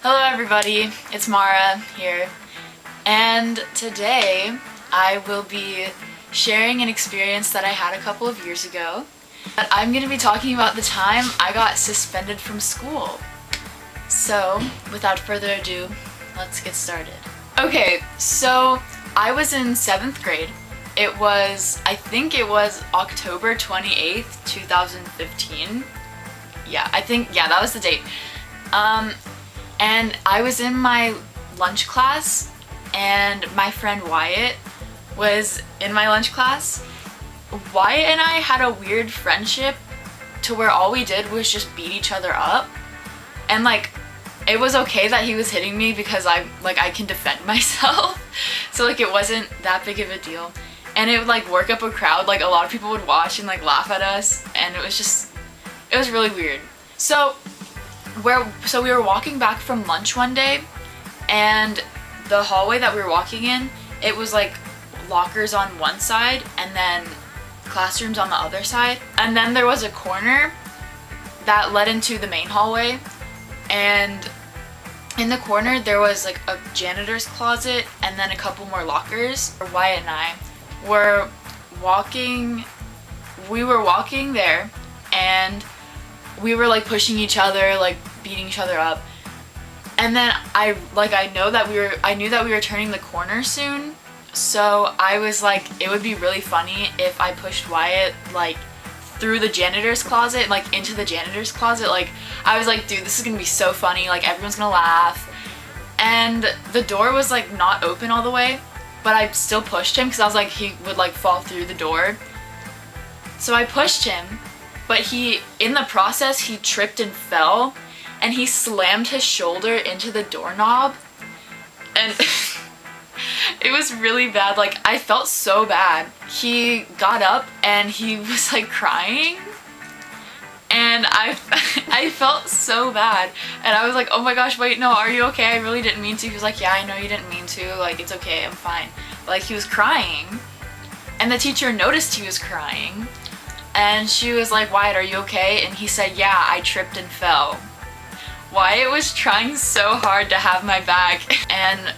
Hello everybody, it's Maura here, and today I will be sharing an experience that I had a couple of years ago. I'm going to be talking about the time I got suspended from school. So, without further ado, let's get started. Okay, so I was in 7th grade. I think it was October 28th, 2015. Yeah, that was the date. And I was in my lunch class, and my friend Wyatt was in my lunch class. Wyatt and I had a weird friendship to where all we did was just beat each other up. And it was okay that he was hitting me because I can defend myself. So it wasn't that big of a deal. And it would work up a crowd. A lot of people would watch and laugh at us, and it was really weird. So we were walking back from lunch one day, and the hallway that we were walking in, it was lockers on one side and then classrooms on the other side. And then there was a corner that led into the main hallway, and in the corner there was a janitor's closet and then a couple more lockers. Wyatt and I were walking there, and we were pushing each other, beating each other up. And then I knew that we were turning the corner soon, so I was it would be really funny if I pushed Wyatt through the janitor's closet, into the janitor's closet. I was dude, this is gonna be so funny, everyone's gonna laugh. And the door was not open all the way, but I still pushed him because I was he would fall through the door. So I pushed him, but in the process he tripped and fell, and he slammed his shoulder into the doorknob, and it was really bad. I felt so bad. He got up and he was crying, and I felt so bad, and I was oh my gosh, wait, no, are you okay? I really didn't mean to. He was yeah, I know you didn't mean to, it's okay, I'm fine. But he was crying, and the teacher noticed he was crying, and she was Wyatt, are you okay? And he said, yeah, I tripped and fell. Wyatt was trying so hard to have my back, and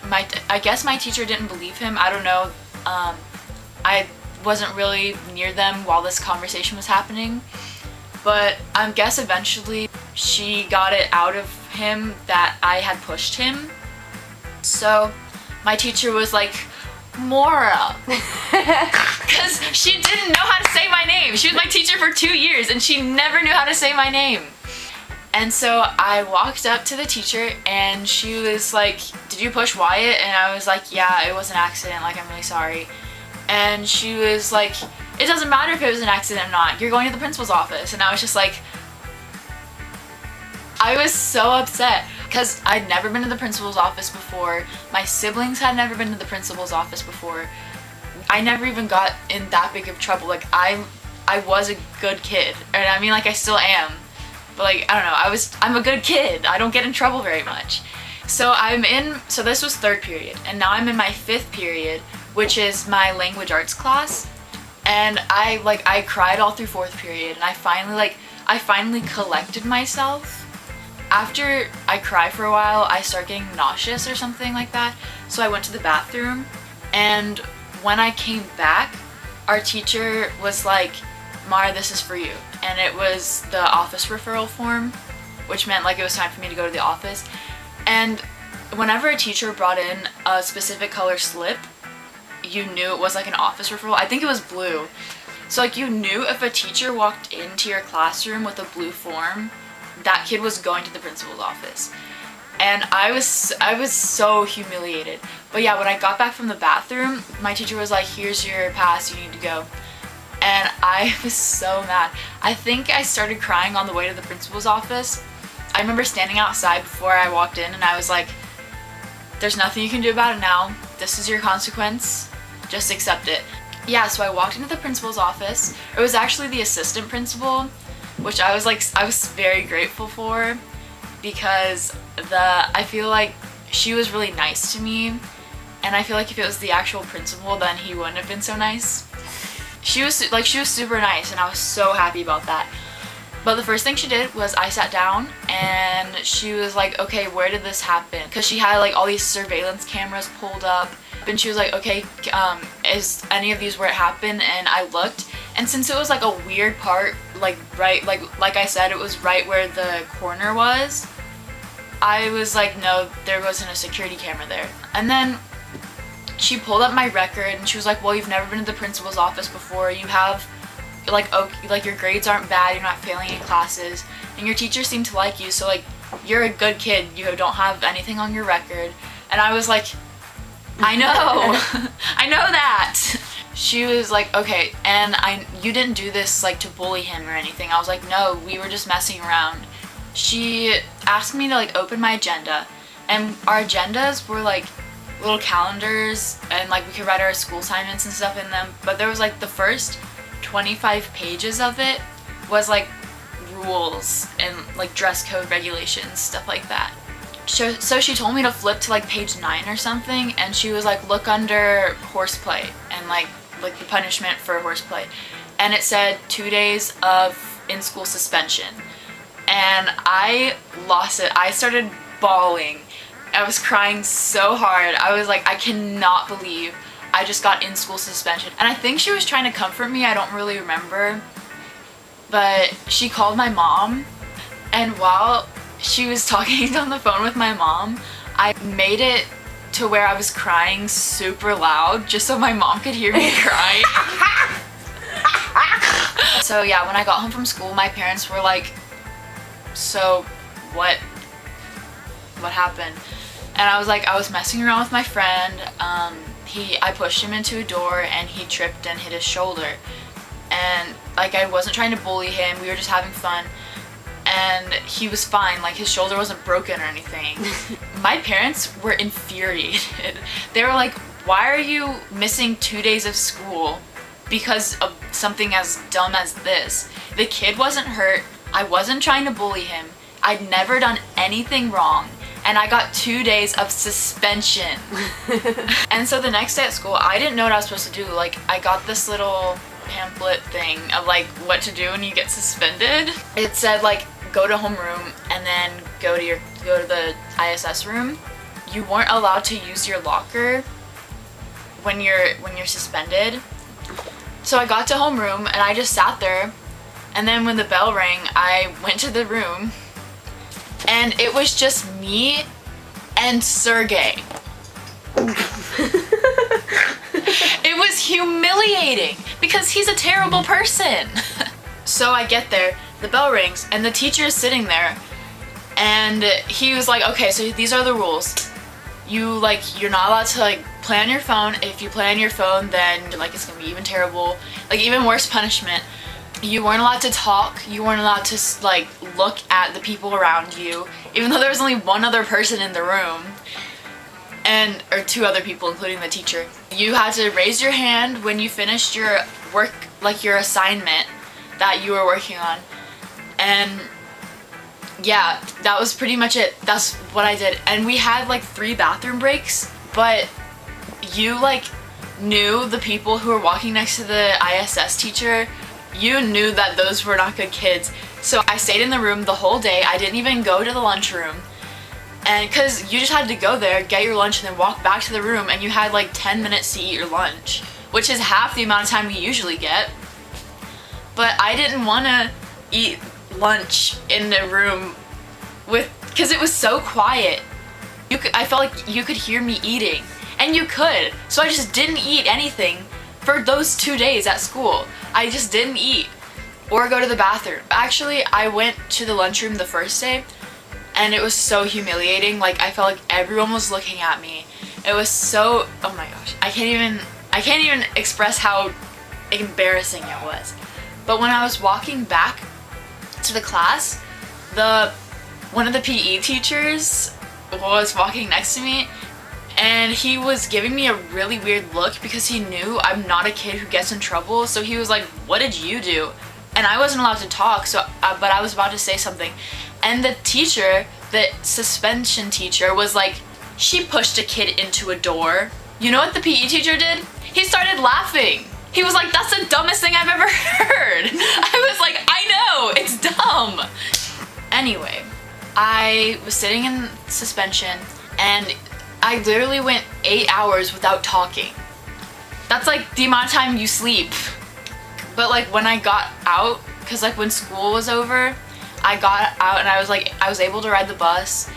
I guess my teacher didn't believe him. I don't know. I wasn't really near them while this conversation was happening, but I guess eventually she got it out of him that I had pushed him. So my teacher was Maura, because she didn't know how to say my name. She was my teacher for 2 years, and she never knew how to say my name. And so I walked up to the teacher, and she was did you push Wyatt? And I was yeah, it was an accident, I'm really sorry. And she was it doesn't matter if it was an accident or not, you're going to the principal's office. And I was just I was so upset because I'd never been to the principal's office before. My siblings had never been to the principal's office before. I never even got in that big of trouble. I was a good kid, and I mean I still am. But I don't know, I'm a good kid. I don't get in trouble very much. So so this was 3rd period, and now I'm in my 5th period, which is my language arts class. And I cried all through 4th period, and I finally collected myself. After I cry for a while, I start getting nauseous or something like that. So I went to the bathroom, and when I came back, our teacher was Maura, this is for you. And it was the office referral form, which meant it was time for me to go to the office. And whenever a teacher brought in a specific color slip, you knew it was an office referral. I think it was blue. So you knew if a teacher walked into your classroom with a blue form, that kid was going to the principal's office. And I was so humiliated. But yeah, when I got back from the bathroom, my teacher was here's your pass, you need to go. And I was so mad. I think I started crying on the way to the principal's office. I remember standing outside before I walked in, and I was there's nothing you can do about it now. This is your consequence. Just accept it. Yeah, so I walked into the principal's office. It was actually the assistant principal, which I was very grateful for, because I feel she was really nice to me, and I feel if it was the actual principal, then he wouldn't have been so nice. She was super nice, and I was so happy about that. But the first thing she did was I sat down and she was like, okay, where did this happen? Because she had like all these surveillance cameras pulled up. And she was like, okay, is any of these where it happened? And I looked, and since it was like a weird part, like right, like I said, it was right where the corner was, I was like, no, there wasn't a security camera there. And then she pulled up my record and she was like, well, you've never been to the principal's office before. You have like, okay, like your grades aren't bad, you're not failing any classes, and your teachers seem to like you, so like you're a good kid, you don't have anything on your record. And I was like, I know, I know that. She was like, okay, and you didn't do this like to bully him or anything. I was like, no, we were just messing around. She asked me to like open my agenda, and our agendas were like little calendars, and like we could write our school assignments and stuff in them, but there was like the first 25 pages of it was like rules and like dress code regulations, stuff like that. So she told me to flip to like page 9 or something, and she was like, look under horseplay and like the punishment for horseplay, and it said 2 days of in-school suspension. And I lost it. I started bawling. I was crying so hard. I was like, I cannot believe I just got in-school suspension. And I think she was trying to comfort me. I don't really remember. But she called my mom, and while she was talking on the phone with my mom, I made it to where I was crying super loud just so my mom could hear me crying. So yeah, when I got home from school, my parents were like, so what happened? And I was like, I was messing around with my friend. I pushed him into a door and he tripped and hit his shoulder. And like, I wasn't trying to bully him, we were just having fun. And he was fine, like his shoulder wasn't broken or anything. My parents were infuriated. They were like, why are you missing 2 days of school because of something as dumb as this? The kid wasn't hurt, I wasn't trying to bully him, I'd never done anything wrong, and I got 2 days of suspension. And so the next day at school, I didn't know what I was supposed to do. Like, I got this little pamphlet thing of like what to do when you get suspended. It said like, go to homeroom and then go to the ISS room. You weren't allowed to use your locker when you're suspended. So I got to homeroom and I just sat there, and then when the bell rang, I went to the room and it was just me and Sergey. It was humiliating because he's a terrible person. So I get there, the bell rings, and the teacher is sitting there, and he was like, okay, so these are the rules. You're not allowed to like play on your phone. If you play on your phone, then like it's gonna be even terrible, like even worse punishment. You weren't allowed to talk. You weren't allowed to like look at the people around you, even though there was only one other person in the room, or 2 other people, including the teacher. You had to raise your hand when you finished your work, like your assignment that you were working on. And yeah, that was pretty much it. That's what I did. And we had like 3 bathroom breaks, but you like knew the people who were walking next to the ISS teacher. You knew that those were not good kids. So I stayed in the room the whole day. I didn't even go to the lunchroom. And because you just had to go there, get your lunch, and then walk back to the room, and you had like 10 minutes to eat your lunch, which is half the amount of time we usually get. But I didn't want to eat lunch in the room because it was so quiet. I felt like you could hear me eating, and you could. So I just didn't eat anything for those 2 days at school. I just didn't eat or go to the bathroom. Actually, I went to the lunchroom the first day, and it was so humiliating. Like, I felt like everyone was looking at me. It was so, oh my gosh, I can't even express how embarrassing it was. But when I was walking back to the class, one of the PE teachers was walking next to me, and he was giving me a really weird look because he knew I'm not a kid who gets in trouble. So he was like, what did you do? And I wasn't allowed to talk, so but I was about to say something. And the teacher, the suspension teacher, was like, she pushed a kid into a door. You know what the PE teacher did? He started laughing. He was like, that's the dumbest thing I've ever heard. I was like, I know, it's dumb. Anyway, I was sitting in suspension and I literally went 8 hours without talking. That's like the amount of time you sleep. But like when I got out, cause like when school was over, I got out and I was able to ride the bus,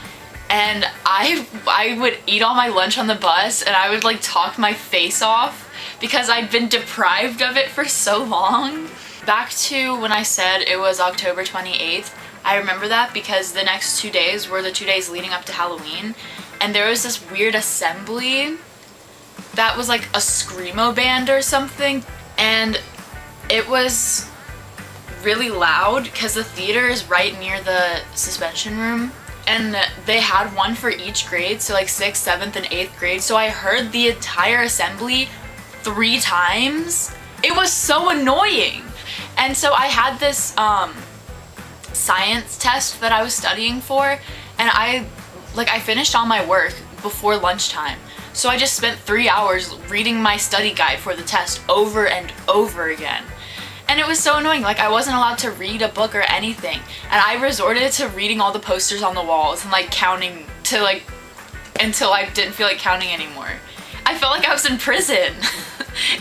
and I would eat all my lunch on the bus and I would like talk my face off because I'd been deprived of it for so long. Back to when I said it was October 28th, I remember that because the next 2 days were the 2 days leading up to Halloween, and there was this weird assembly that was like a screamo band or something, and it was really loud because the theater is right near the suspension room, and they had one for each grade, so like 6th, 7th, and 8th grade, so I heard the entire assembly 3 times. It was so annoying. And so I had this science test that I was studying for, and I finished all my work before lunchtime. So I just spent 3 hours reading my study guide for the test over and over again. And it was so annoying. Like, I wasn't allowed to read a book or anything. And I resorted to reading all the posters on the walls and like counting to like until I didn't feel like counting anymore. I felt like I was in prison.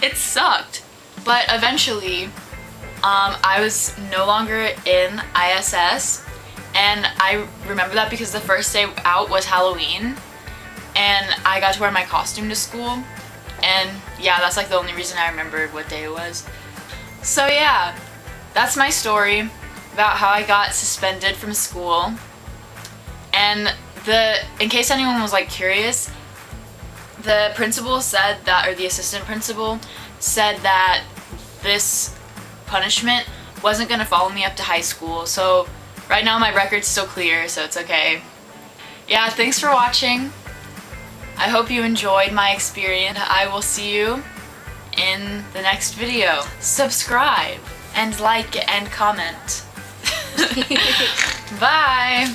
It sucked. But eventually, I was no longer in ISS, and I remember that because the first day out was Halloween, and I got to wear my costume to school, and yeah, that's like the only reason I remembered what day it was. So yeah, that's my story about how I got suspended from school. And in case anyone was like curious, the principal said that, or the assistant principal said that this punishment wasn't gonna follow me up to high school. So right now my record's still clear, so it's okay. Yeah, thanks for watching. I hope you enjoyed my experience. I will see you in the next video. Subscribe and like and comment. Bye!